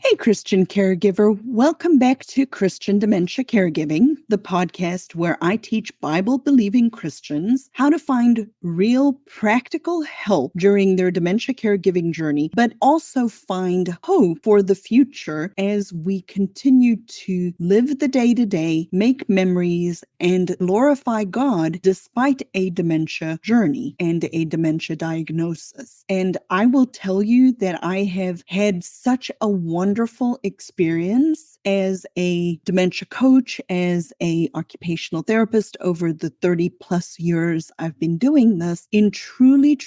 Hey, Christian caregiver. Welcome back to Christian Dementia Caregiving, the podcast where I teach Bible-believing Christians how to find real practical help during their dementia caregiving journey, but also find hope for the future as we continue to live the day-to-day, make memories, and glorify God despite a dementia journey and a dementia diagnosis. And I will tell you that I have had such a wonderful experience as a dementia coach, as a occupational therapist over the 30 plus years I've been doing this, in truly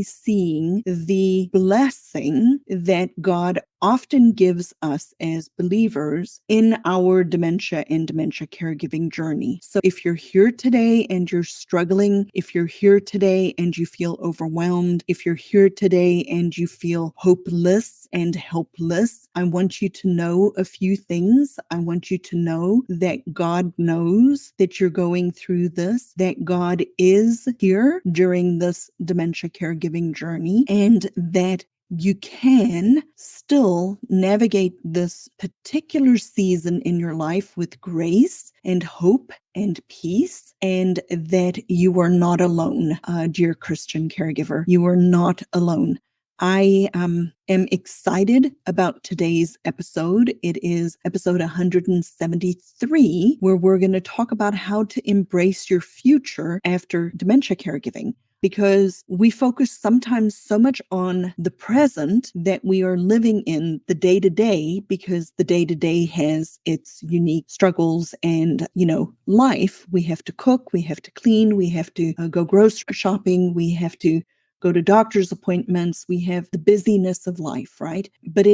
seeing the blessing that God often gives us as believers in our dementia and dementia caregiving journey. So if you're here today and you're struggling, if you're here today and you feel overwhelmed, if you're here today and you feel hopeless and helpless, I want you to know a few things. I want you to know that God knows that you're going through this, that God is here during this dementia caregiving journey, and that you can still navigate this particular season in your life with grace and hope and peace, and that you are not alone, dear Christian caregiver. You are not alone. I am excited about today's episode. It is episode 173, where we're going to talk about how to embrace your future after dementia caregiving. Because we focus sometimes so much on the present that we are living in the day-to-day, because the day-to-day has its unique struggles and, life. We have to cook, we have to clean, we have to go grocery shopping, we have to go to doctor's appointments, we have the busyness of life, right? But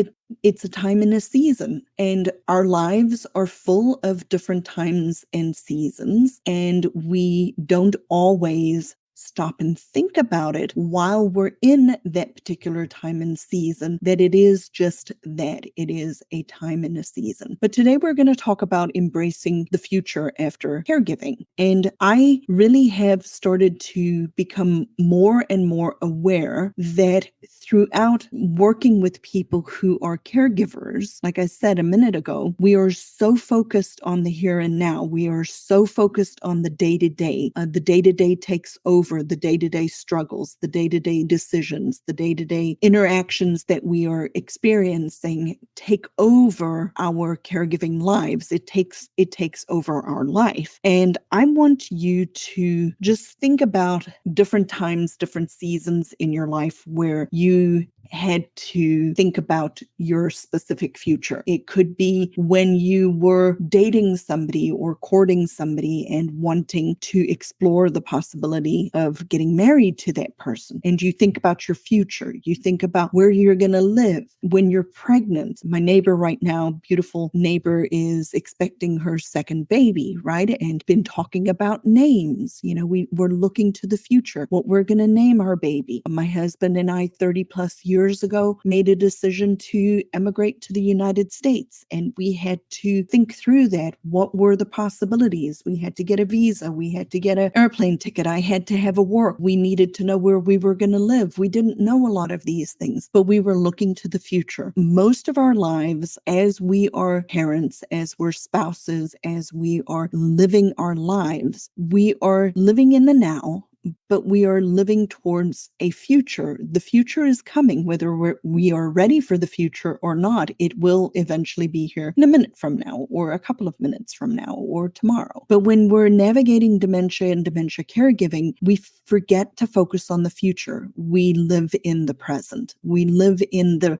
it's a time and a season, and our lives are full of different times and seasons, and we don't always stop and think about it while we're in that particular time and season, that it is just that. It is a time and a season. But today we're going to talk about embracing the future after caregiving. And I really have started to become more and more aware that throughout working with people who are caregivers, like I said a minute ago, we are so focused on the here and now. We are so focused on the day-to-day. The day-to-day takes over. The day-to-day struggles, the day-to-day decisions, the day-to-day interactions that we are experiencing take over our caregiving lives. It takes over our life. And I want you to just think about different times, different seasons in your life where you had to think about your specific future. It could be when you were dating somebody or courting somebody and wanting to explore the possibility of getting married to that person. And you think about your future. You think about where you're going to live when you're pregnant. My neighbor right now, beautiful neighbor, is expecting her second baby, right? And been talking about names. We're looking to the future, what we're going to name our baby. My husband and I, 30 plus years ago, made a decision to emigrate to the United States, and we had to think through that. What were the possibilities? We had to get a visa. We had to get an airplane ticket. I had to have a work. We needed to know where we were going to live. We didn't know a lot of these things, but we were looking to the future. Most of our lives, as we are parents, as we're spouses, as we are living our lives, we are living in the now, but we are living towards a future. The future is coming, whether we are ready for the future or not. It will eventually be here in a minute from now, or a couple of minutes from now, or tomorrow. But when we're navigating dementia and dementia caregiving, we forget to focus on the future. We live in the present. We live in the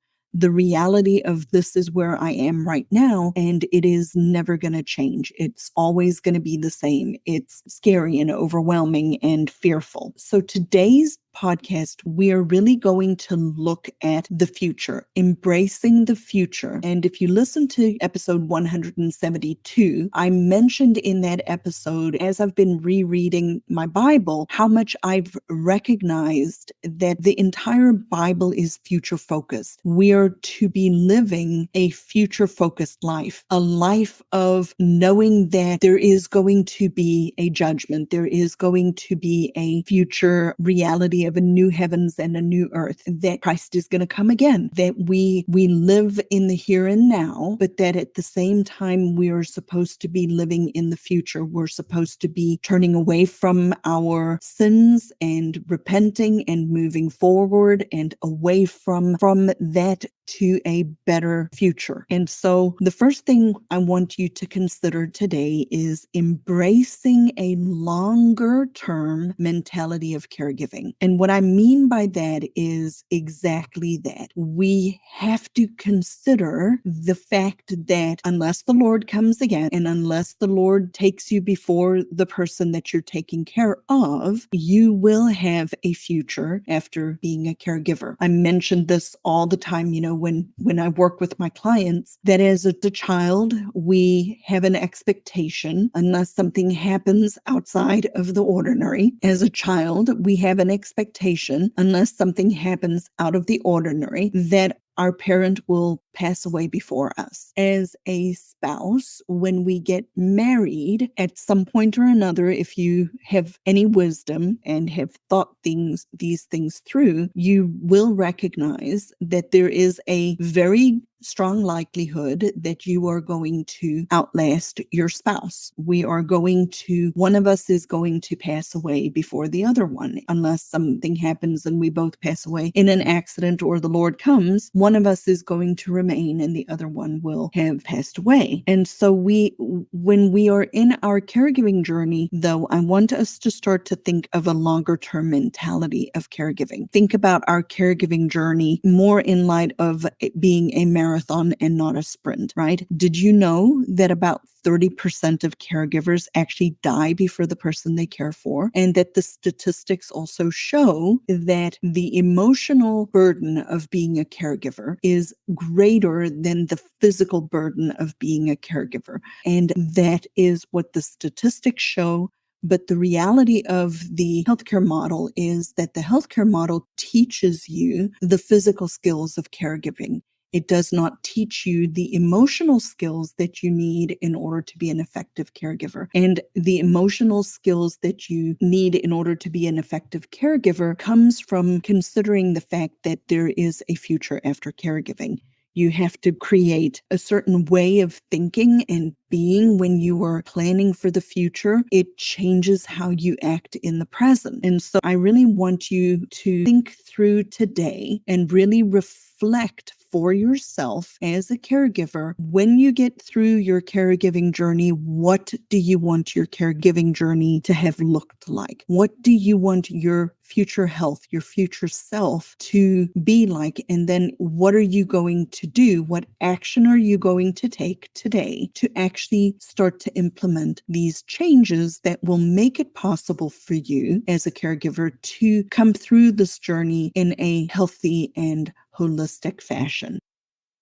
reality of, this is where I am right now, and it is never going to change. It's always going to be the same. It's scary and overwhelming and fearful. So today's podcast, we are really going to look at the future, embracing the future. And if you listen to episode 172, I mentioned in that episode, as I've been rereading my Bible, how much I've recognized that the entire Bible is future focused. We are to be living a future focused life, a life of knowing that there is going to be a judgment. There is going to be a future reality prophecy of a new heavens and a new earth, that Christ is going to come again, that we live in the here and now, but that at the same time we are supposed to be living in the future. We're supposed to be turning away from our sins and repenting and moving forward and away from that to a better future. And so the first thing I want you to consider today is embracing a longer term mentality of caregiving. And what I mean by that is exactly that. We have to consider the fact that unless the Lord comes again, and unless the Lord takes you before the person that you're taking care of, you will have a future after being a caregiver. I mentioned this all the time, when I work with my clients, that as a child, we have an expectation, unless something happens outside of the ordinary. As a child, we have an expectation, unless something happens out of the ordinary, that our parent will pass away before us. As a spouse, when we get married, at some point or another, if you have any wisdom and have thought these things through, you will recognize that there is a very strong likelihood that you are going to outlast your spouse. One of us is going to pass away before the other one, unless something happens and we both pass away in an accident or the Lord comes. One of us is going to remain and the other one will have passed away. And so when we are in our caregiving journey, though, I want us to start to think of a longer term mentality of caregiving. Think about our caregiving journey more in light of it being a marathon and not a sprint, right? Did you know that about 30% of caregivers actually die before the person they care for? And that the statistics also show that the emotional burden of being a caregiver is greater than the physical burden of being a caregiver. And that is what the statistics show. But the reality of the healthcare model is that the healthcare model teaches you the physical skills of caregiving. It does not teach you the emotional skills that you need in order to be an effective caregiver. And the emotional skills that you need in order to be an effective caregiver comes from considering the fact that there is a future after caregiving. You have to create a certain way of thinking and being when you are planning for the future. It changes how you act in the present. And so I really want you to think through today and really reflect for yourself as a caregiver. When you get through your caregiving journey, what do you want your caregiving journey to have looked like? What do you want your future health, your future self to be like? And then what are you going to do? What action are you going to take today to actually start to implement these changes that will make it possible for you as a caregiver to come through this journey in a healthy and holistic fashion?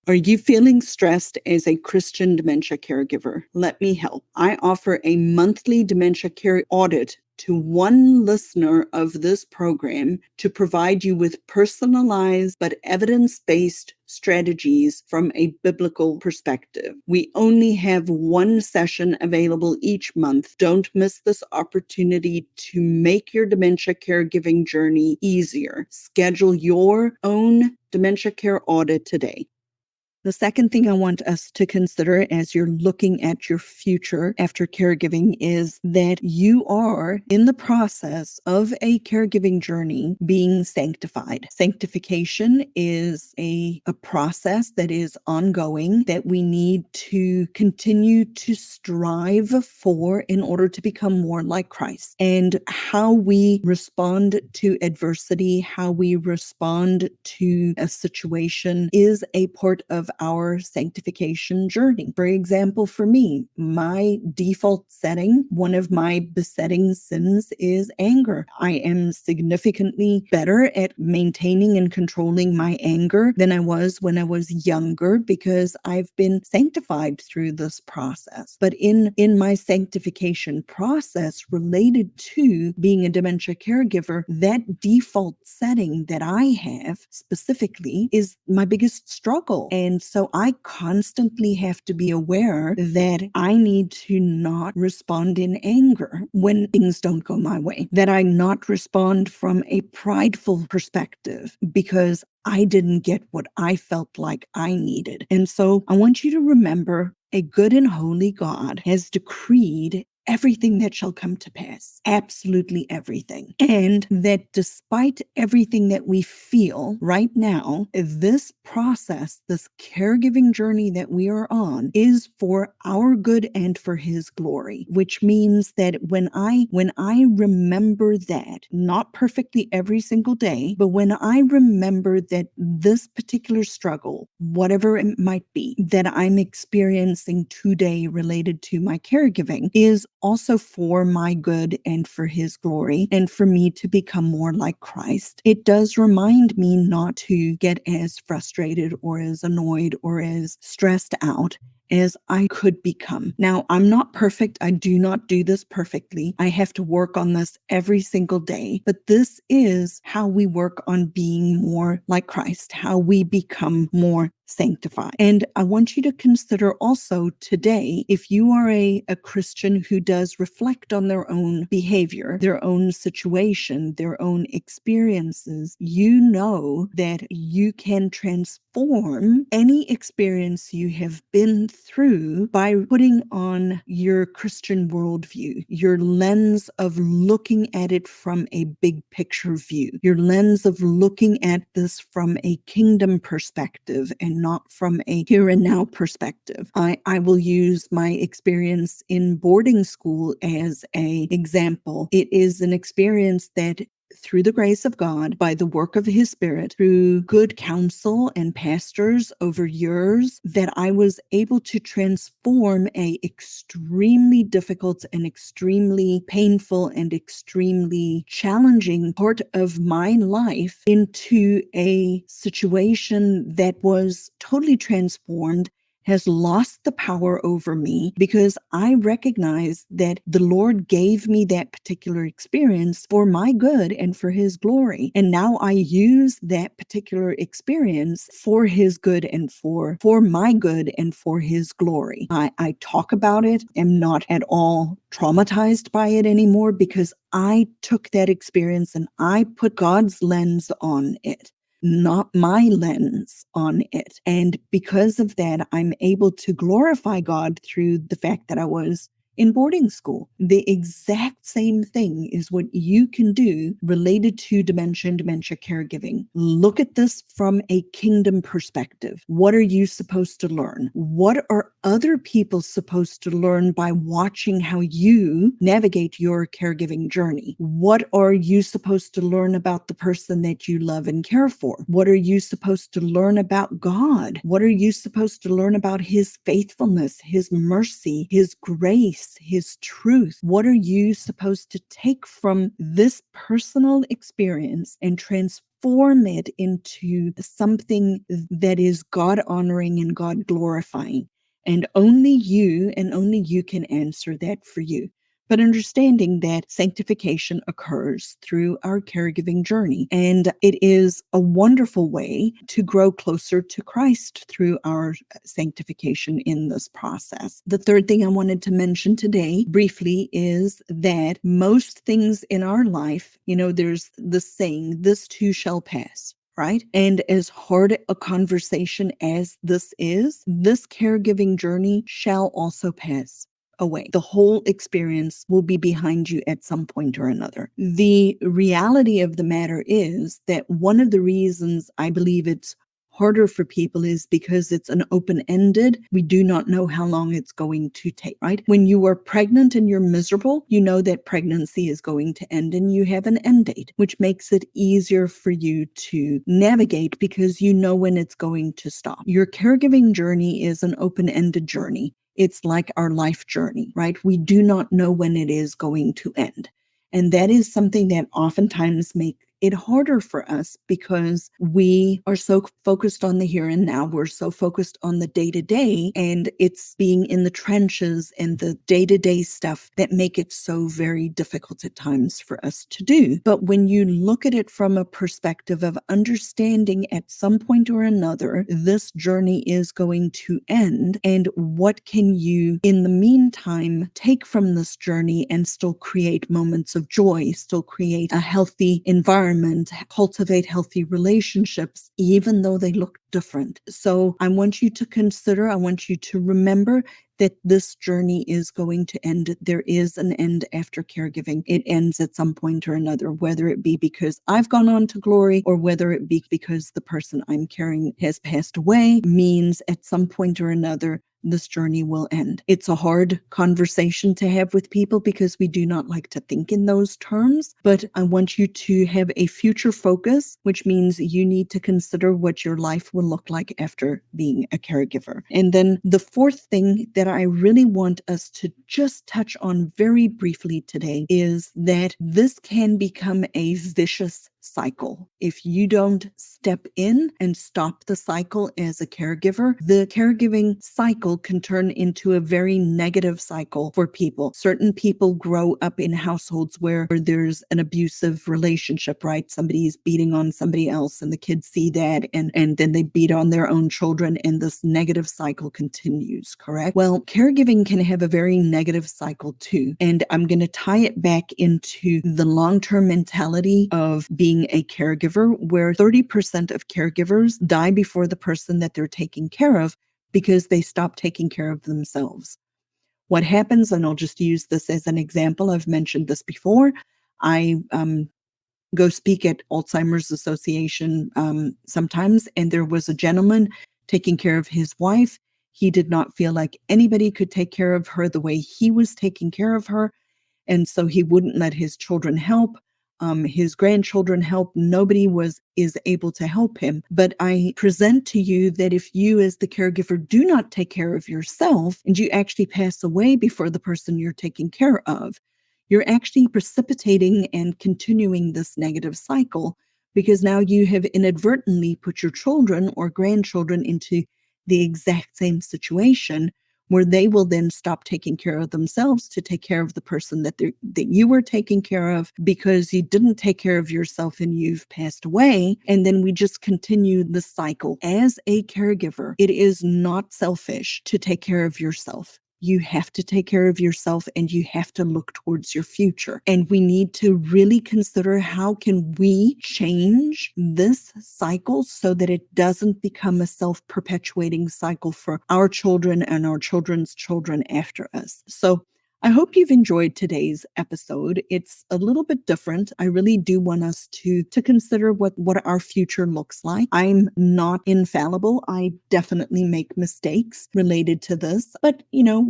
Are you feeling stressed as a Christian dementia caregiver? Let me help. I offer a monthly dementia care audit to one listener of this program to provide you with personalized but evidence-based strategies from a biblical perspective. We only have one session available each month. Don't miss this opportunity to make your dementia caregiving journey easier. Schedule your own dementia care audit today. The second thing I want us to consider as you're looking at your future after caregiving is that you are in the process of a caregiving journey being sanctified. Sanctification is a process that is ongoing that we need to continue to strive for in order to become more like Christ. And how we respond to adversity, how we respond to a situation is a part of our sanctification journey. For example, for me, my default setting, one of my besetting sins is anger. I am significantly better at maintaining and controlling my anger than I was when I was younger because I've been sanctified through this process. But in my sanctification process related to being a dementia caregiver, that default setting that I have specifically is my biggest struggle. And And so I constantly have to be aware that I need to not respond in anger when things don't go my way, that I not respond from a prideful perspective because I didn't get what I felt like I needed. And so I want you to remember a good and holy God has decreed everything that shall come to pass, absolutely everything. And that despite everything that we feel right now, this process, this caregiving journey that we are on is for our good and for his glory, which means that when I remember that, not perfectly every single day, but when I remember that this particular struggle, whatever it might be, that I'm experiencing today related to my caregiving is also for my good and for his glory and for me to become more like Christ. It does remind me not to get as frustrated or as annoyed or as stressed out as I could become. Now, I'm not perfect. I do not do this perfectly. I have to work on this every single day. But this is how we work on being more like Christ, how we become more sanctified. And I want you to consider also today, if you are a Christian who does reflect on their own behavior, their own situation, their own experiences, you know that you can transform any experience you have been through by putting on your Christian worldview, your lens of looking at it from a big picture view, your lens of looking at this from a kingdom perspective and not from a here and now perspective. I will use my experience in boarding school as an example. It is an experience that through the grace of God, by the work of his Spirit, through good counsel and pastors over years, that I was able to transform a extremely difficult and extremely painful and extremely challenging part of my life into a situation that was totally transformed, has lost the power over me because I recognize that the Lord gave me that particular experience for my good and for his glory. And now I use that particular experience for his good and for my good and for his glory. I talk about it, am not at all traumatized by it anymore because I took that experience and I put God's lens on it, not my lens on it. And because of that, I'm able to glorify God through the fact that I was in boarding school. The exact same thing is what you can do related to dementia and dementia caregiving. Look at this from a kingdom perspective. What are you supposed to learn? What are other people supposed to learn by watching how you navigate your caregiving journey? What are you supposed to learn about the person that you love and care for? What are you supposed to learn about God? What are you supposed to learn about his faithfulness, his mercy, his grace, his truth? What are you supposed to take from this personal experience and transform it into something that is God honoring and God glorifying? And only you can answer that for you. But understanding that sanctification occurs through our caregiving journey. And it is a wonderful way to grow closer to Christ through our sanctification in this process. The third thing I wanted to mention today briefly is that most things in our life, there's the saying, this too shall pass. Right? And as hard a conversation as this is, this caregiving journey shall also pass away. The whole experience will be behind you at some point or another. The reality of the matter is that one of the reasons I believe it's harder for people is because it's an open-ended. We do not know how long it's going to take, right? When you are pregnant and you're miserable, you know that pregnancy is going to end and you have an end date, which makes it easier for you to navigate because you know when it's going to stop. Your caregiving journey is an open-ended journey. It's like our life journey, right? We do not know when it is going to end. And that is something that oftentimes it harder for us because we are so focused on the here and now. We're so focused on the day to day, and it's being in the trenches and the day to day stuff that make it so very difficult at times for us to do. But when you look at it from a perspective of understanding at some point or another, this journey is going to end, and what can you, in the meantime, take from this journey and still create moments of joy, still create a healthy environment, cultivate healthy relationships, even though they look different. So I want you to consider, I want you to remember that this journey is going to end. There is an end after caregiving. It ends at some point or another, whether it be because I've gone on to glory or whether it be because the person I'm caring has passed away, means at some point or another, this journey will end. It's a hard conversation to have with people because we do not like to think in those terms, but I want you to have a future focus, which means you need to consider what your life will look like after being a caregiver. And then the fourth thing that I really want us to just touch on very briefly today is that this can become a vicious cycle. If you don't step in and stop the cycle as a caregiver, the caregiving cycle can turn into a very negative cycle for people. Certain people grow up in households where there's an abusive relationship, right? Somebody's beating on somebody else and the kids see that, and then they beat on their own children, and this negative cycle continues, correct? Well, caregiving can have a very negative cycle too. And I'm going to tie it back into the long-term mentality of being a caregiver, where 30% of caregivers die before the person that they're taking care of because they stop taking care of themselves. What happens, and I'll just use this as an example, I've mentioned this before, I go speak at Alzheimer's Association sometimes, and there was a gentleman taking care of his wife. He did not feel like anybody could take care of her the way he was taking care of her, and so he wouldn't let his children help. His grandchildren help. Nobody is able to help him. But I present to you that if you as the caregiver do not take care of yourself and you actually pass away before the person you're taking care of, you're actually precipitating and continuing this negative cycle, because now you have inadvertently put your children or grandchildren into the exact same situation, where they will then stop taking care of themselves to take care of the person that you were taking care of because you didn't take care of yourself and you've passed away. And then we just continue the cycle. As a caregiver, it is not selfish to take care of yourself. You have to take care of yourself, and you have to look towards your future. And we need to really consider, how can we change this cycle so that it doesn't become a self-perpetuating cycle for our children and our children's children after us. So I hope you've enjoyed today's episode. It's a little bit different. I really do want us to consider what our future looks like. I'm not infallible. I definitely make mistakes related to this, but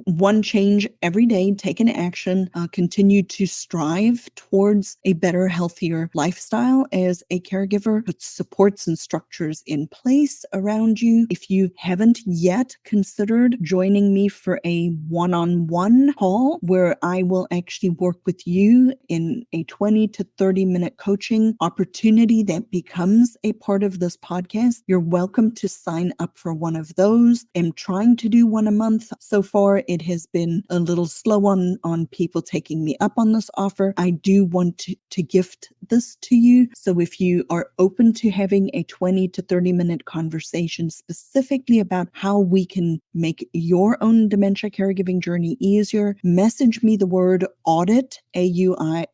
one change every day, take an action, continue to strive towards a better, healthier lifestyle as a caregiver. Put supports and structures in place around you. If you haven't yet considered joining me for a one-on-one call, where I will actually work with you in a 20 to 30 minute coaching opportunity that becomes a part of this podcast, you're welcome to sign up for one of those. I'm trying to do one a month. So far, it has been a little slow on people taking me up on this offer. I do want to gift this to you. So if you are open to having a 20 to 30 minute conversation specifically about how we can make your own dementia caregiving journey easier, message me the word audit, AUDIT,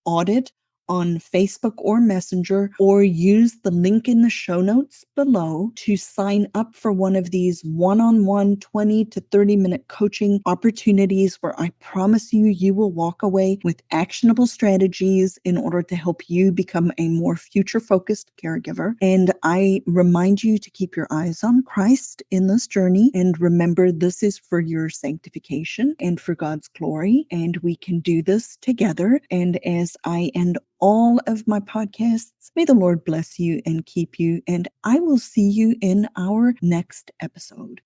audit, on Facebook or Messenger, or use the link in the show notes below to sign up for one of these one-on-one 20 to 30 minute coaching opportunities, where I promise you will walk away with actionable strategies in order to help you become a more future-focused caregiver. And I remind you to keep your eyes on Christ in this journey, and remember, this is for your sanctification and for God's glory, and we can do this together. And as I end all of my podcasts, may the Lord bless you and keep you, and I will see you in our next episode.